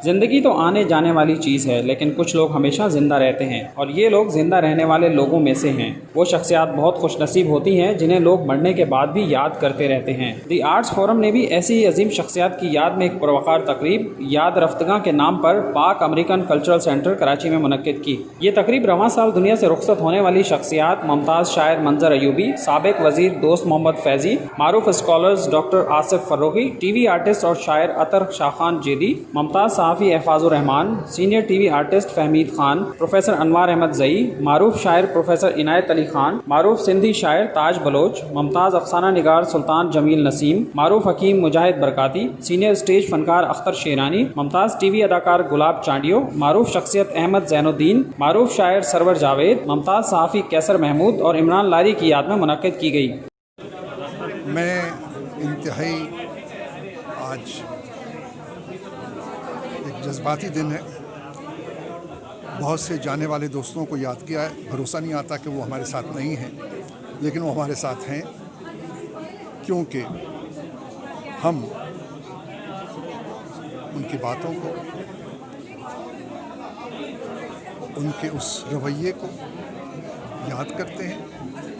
ज़िंदगी तो आने जाने वाली चीज़ है, लेकिन कुछ लोग हमेशा ज़िंदा रहते हैं और ये लोग ज़िंदा रहने वाले लोगों में से हैं। वो शख्सियात बहुत खुशनसीब होती हैं जिन्हें लोग मरने के बाद भी याद करते रहते हैं। दी आर्ट्स फोरम ने भी ऐसी ही अजीम शख्सियात की याद में एक पुरवकार तकरीब याद रफ्तगा के नाम पर पाक अमेरिकन कल्चरल सेंटर कराची में मुनक्किद की। ये तकरीब रवां साल दुनिया से रुखसत होने वाली शख्सियात मुमताज़ शायर मंजर अयूबी, साबिक वजीर दोस्त मोहम्मद फैजी, मारूफ scholars doctor Asif Farrukhi, TV artist और शायर अतर शाखान जेदी, मुमताज़ सहाफ़ी Ehfazur Rahman, senior TV artist Fahmeed Khan, professor Anwar Ahmadzai, मारूफ शायर प्रोफेसर इनायत अली खान, मारूफ सिंधी शायर ताज बलोच, मुमताज़ अफसाना निगार सुल्तान जमील नसीम, मारूफ हकीम मुजाहिद बरकाती, सीनियर स्टेज फनकार अख्तर शेरानी, मुमताज़ टीवी अदाकार गुलाब चांडियो, मारूफ शख्सियत अहमद जैनुद्दीन, मारूफ शायर सरवर जावेद, मुमताज़ सहाफ़ी कैसर महमूद और इमरान लारी की याद में मुनक्किद की गई। मैं इंतहाई आज एक जज्बाती दिन है। बहुत से जाने वाले दोस्तों को याद किया है। भरोसा नहीं आता कि वो हमारे साथ नहीं हैं, लेकिन वो हमारे साथ हैं क्योंकि हम उनकी बातों को, उनके उस रवैये को याद करते हैं।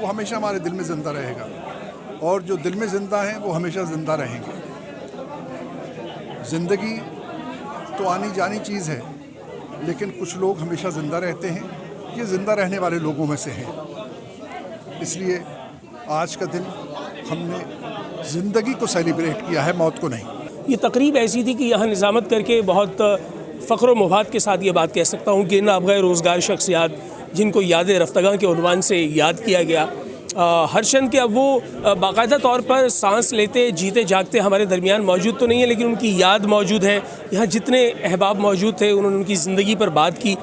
वो हमेशा हमारे दिल में ज़िंदा रहेगा और जो दिल में ज़िंदा हैं वो हमेशा ज़िंदा रहेंगे। ज़िंदगी तो आनी जानी चीज़ है, लेकिन कुछ लोग हमेशा ज़िंदा रहते हैं। ये ज़िंदा रहने वाले लोगों में से हैं। इसलिए आज का दिन हमने ज़िंदगी को सेलिब्रेट किया है, मौत को नहीं। ये तकरीब ऐसी थी कि यहाँ निज़ामत करके बहुत फ़ख्र व मुबात के साथ ये बात कह सकता हूँ कि इन नाबग़ैर रोज़गार शख्सियात जिनको याद रफ्तगा के उन्वान से याद किया गया, हर शन के अब वो बाकायदा तौर पर सांस लेते जीते जागते हमारे दरमियान मौजूद तो नहीं है, लेकिन उनकी याद मौजूद है। यहाँ जितने अहबाब मौजूद थे उन्होंने उनकी ज़िंदगी पर बात की।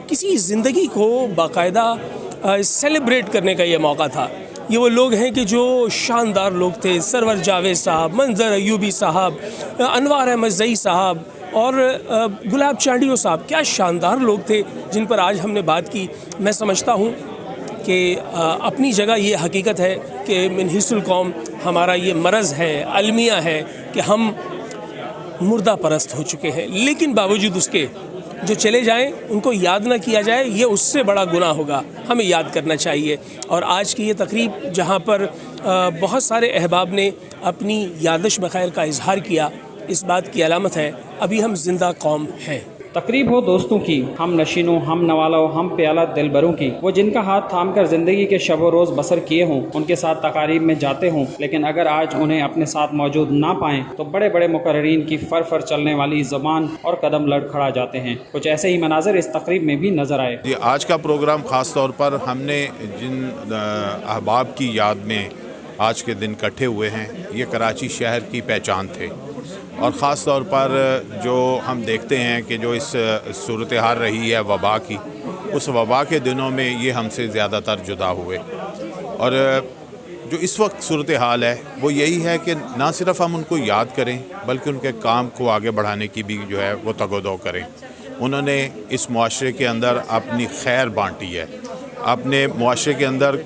किसी ज़िंदगी को बाकायदा सेलिब्रेट करने का ये मौका था। ये वो लोग हैं कि जो शानदार लोग थे, सरवर जावेद साहब, मंजर अयूबी साहब, अनवार अहमद जई साहब और गुलाब चांडियो साहब, क्या शानदार लोग थे जिन पर आज हमने बात की। मैं समझता हूँ कि अपनी जगह ये हकीकत है कि मिन हिस्सुल कौम हमारा ये मरज़ है, अलमिया है कि हम मुर्दा परस्त हो चुके हैं, लेकिन बावजूद उसके जो चले जाएं उनको याद ना किया जाए, ये उससे बड़ा गुनाह होगा। हमें याद करना चाहिए। और आज की ये तकरीब जहाँ पर बहुत सारे अहबाब ने अपनी यादश बखैर का इजहार किया, इस बात की अलामत है अभी हम जिंदा कौम हैं। तकरीब हो दोस्तों की, हम नशीनों, हम नवालों, हम प्याला दिलबरों की। वो जिनका हाथ थाम कर ज़िंदगी के शब रोज़ बसर किए हों, उनके साथ तकारीब में जाते हों, लेकिन अगर आज उन्हें अपने साथ मौजूद ना पाएँ तो बड़े बड़े मुकर्रीन की फर चलने वाली ज़बान और कदम लड़ खड़ा जाते हैं। कुछ ऐसे ही मनाज़र इस तकरीब में भी नज़र आए। ये आज का प्रोग्राम ख़ास तौर पर हमने जिन अहबाब की याद में आज के दिन इकट्ठे हुए हैं, ये कराची शहर की पहचान थे। और ख़ास तौर पर जो हम देखते हैं कि जो इस सूरत हाल रही है वबा की, उस वबा के दिनों में ये हमसे ज़्यादातर जुदा हुए। और जो इस वक्त सूरत हाल है वो यही है कि ना सिर्फ हम उनको याद करें, बल्कि उनके काम को आगे बढ़ाने की भी जो है वो तगोदो करें। उन्होंने इस मुआशरे के अंदर अपनी खैर बाँटी है, अपने मुआशरे के अंदर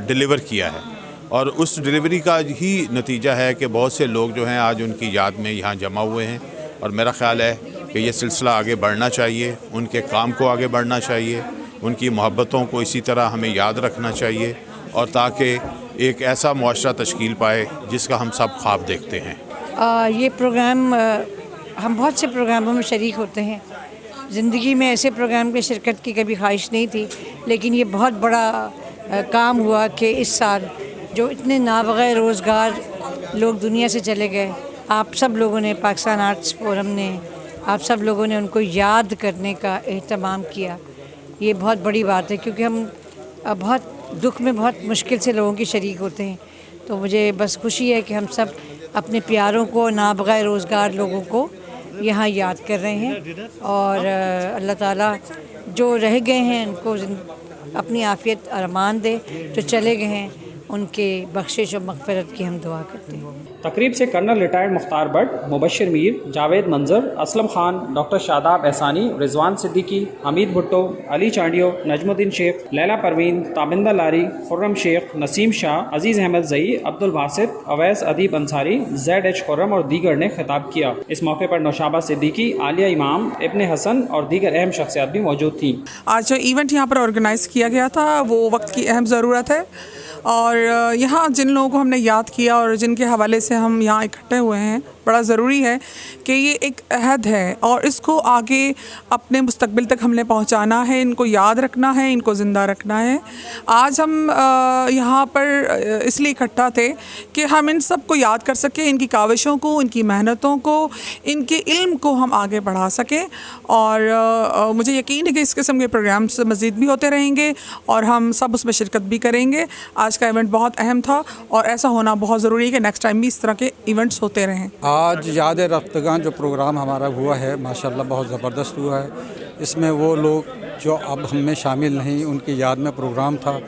डिलीवर किया है, और उस डिलीवरी का ही नतीजा है कि बहुत से लोग जो हैं आज उनकी याद में यहाँ जमा हुए हैं। और मेरा ख़्याल है कि ये सिलसिला आगे बढ़ना चाहिए, उनके काम को आगे बढ़ना चाहिए, उनकी मोहब्बतों को इसी तरह हमें याद रखना चाहिए, और ताकि एक ऐसा मुआशरा तश्कील पाए जिसका हम सब ख्वाब देखते हैं। ये प्रोग्राम हम बहुत से प्रोग्रामों में शरीक होते हैं। ज़िंदगी में ऐसे प्रोग्राम की शिरकत की कभी ख्वाहिश नहीं थी, लेकिन ये बहुत बड़ा काम हुआ कि इस साल जो इतने नाबग़ैर रोज़गार लोग दुनिया से चले गए, आप सब लोगों ने, पाकिस्तान आर्ट्स फोरम ने, आप सब लोगों ने उनको याद करने का एहतमाम किया। ये बहुत बड़ी बात है, क्योंकि हम बहुत दुख में बहुत मुश्किल से लोगों की शरीक होते हैं। तो मुझे बस खुशी है कि हम सब अपने प्यारों को, नाबग़ैर रोज़गार लोगों को यहाँ याद कर रहे हैं। और अल्लाह ताला जो रह गए हैं उनको अपनी आफ़ियत अरमान दे, जो चले गए हैं उनके बख्शिश और मग़फ़िरत की हम दुआ करते हैं। तकरीब से कर्नल रिटायर्ड मुख्तार भट्ट, मुबश्शिर मीर, जावेद मंजर, असलम खान, डॉक्टर शादाब एहसानी, रिजवान सिद्दीकी, हमीद भुट्टो, अली चांडियो, नजमुद्दीन शेख, लैला परवीन, ताबिंदा लारी, खुर्रम शेख, नसीम शाह, अजीज़ अहमद ज़ई, अब्दुल बासित, अवैस अदीब अंसारी, ZH खुर्रम और दीगर ने खिताब किया। इस मौके पर नौशाबा सिद्दीकी, आलिया इमाम, इब्ने हसन और दीगर अहम शख्सियात भी मौजूद थीं। आज जो इवेंट यहाँ पर ऑर्गेनाइज़ किया गया था वो वक्त की अहम ज़रूरत है और यहाँ जिन लोगों को हमने याद किया और जिनके हवाले से हम यहाँ इकट्ठे हुए हैं, बड़ा ज़रूरी है कि ये एक अहद है और इसको आगे अपने मुस्तकबिल तक हमने पहुँचाना है, इनको याद रखना है, इनको ज़िंदा रखना है। आज हम यहाँ पर इसलिए इकट्ठा थे कि हम इन सब को याद कर सकें, इनकी काविशों को, इनकी मेहनतों को, इनके इल्म को हम आगे बढ़ा सकें और मुझे यकीन है कि इस किस्म के प्रोग्राम्स मज़ीद भी होते रहेंगे और हम सब उसमें शिरकत भी करेंगे। आज का इवेंट बहुत अहम था और ऐसा होना बहुत ज़रूरी है कि नेक्स्ट टाइम भी इस तरह के इवेंट्स होते रहें। आज याद रफ्तगां जो प्रोग्राम हमारा हुआ है माशाल्लाह बहुत ज़बरदस्त हुआ है। इसमें वो लोग जो अब हम में शामिल नहीं, उनकी याद में प्रोग्राम था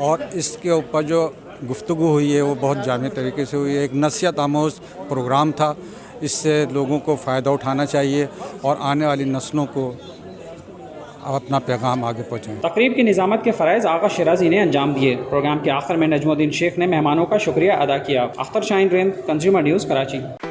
और इसके ऊपर जो गुफ्तगू हुई है वो बहुत जामे तरीके से हुई है। एक नसीहत आमोज़ प्रोग्राम था, इससे लोगों को फ़ायदा उठाना चाहिए और आने वाली नस्लों को अपना पैगाम आगे पहुँचाएँ। तकरीब की निज़ामत के फ़राइज़ आगा शिराजी ने अंजाम दिए। प्रोग्राम के आखिर में नजमुद्दीन शेख ने मेहमानों का शुक्रिया अदा किया। Akhtar Shaheen Rind, consumer news, Karachi.